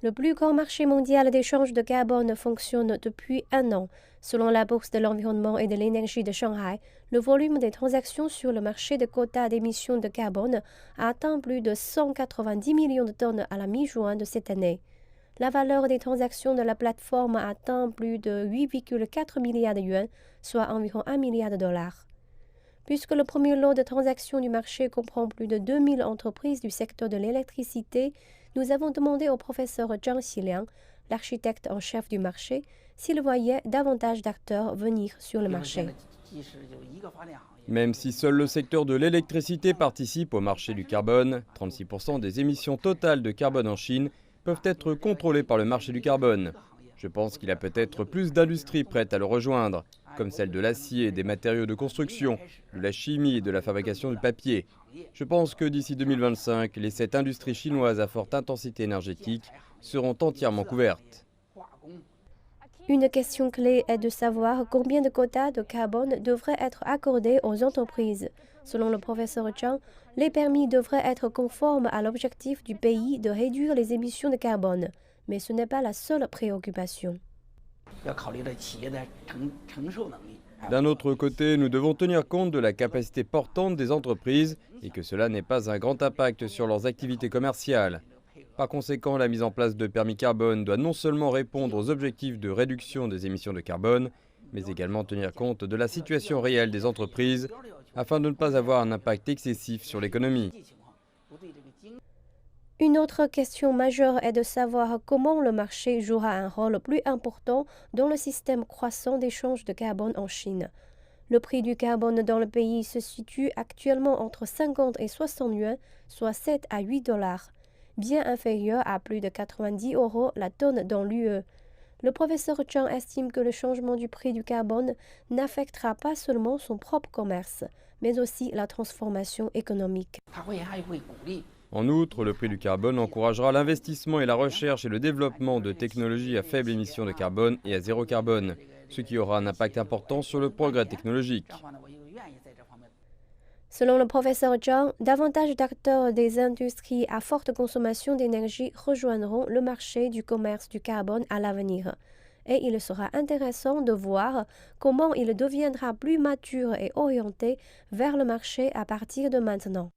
Le plus grand marché mondial d'échange de carbone fonctionne depuis un an. Selon la Bourse de l'environnement et de l'énergie de Shanghai, le volume des transactions sur le marché de quotas d'émissions de carbone a atteint plus de 190 millions de tonnes à la mi-juin de cette année. La valeur des transactions de la plateforme a atteint plus de 8,4 milliards de yuans, soit environ 1 milliard de dollars. Puisque le premier lot de transactions du marché comprend plus de 2000 entreprises du secteur de l'électricité, nous avons demandé au professeur Zhang Xiliang, l'architecte en chef du marché, s'il voyait davantage d'acteurs venir sur le marché. Même si seul le secteur de l'électricité participe au marché du carbone, 36% des émissions totales de carbone en Chine peuvent être contrôlées par le marché du carbone. Je pense qu'il y a peut-être plus d'industries prêtes à le rejoindre, comme celle de l'acier, des matériaux de construction, de la chimie et de la fabrication du papier. Je pense que d'ici 2025, les 7 industries chinoises à forte intensité énergétique seront entièrement couvertes. Une question clé est de savoir combien de quotas de carbone devraient être accordés aux entreprises. Selon le professeur Zhang, les permis devraient être conformes à l'objectif du pays de réduire les émissions de carbone. Mais ce n'est pas la seule préoccupation. D'un autre côté, nous devons tenir compte de la capacité portante des entreprises et que cela n'ait pas un grand impact sur leurs activités commerciales. Par conséquent, la mise en place de permis carbone doit non seulement répondre aux objectifs de réduction des émissions de carbone, mais également tenir compte de la situation réelle des entreprises afin de ne pas avoir un impact excessif sur l'économie. Une autre question majeure est de savoir comment le marché jouera un rôle plus important dans le système croissant d'échange de carbone en Chine. Le prix du carbone dans le pays se situe actuellement entre 50 et 60 yuans, soit 7 à 8 dollars, bien inférieur à plus de 90 € la tonne dans l'UE. Le professeur Zhang estime que le changement du prix du carbone n'affectera pas seulement son propre commerce, mais aussi la transformation économique. En outre, le prix du carbone encouragera l'investissement et la recherche et le développement de technologies à faible émission de carbone et à zéro carbone, ce qui aura un impact important sur le progrès technologique. Selon le professeur Zhang, davantage d'acteurs des industries à forte consommation d'énergie rejoindront le marché du commerce du carbone à l'avenir. Et il sera intéressant de voir comment il deviendra plus mature et orienté vers le marché à partir de maintenant.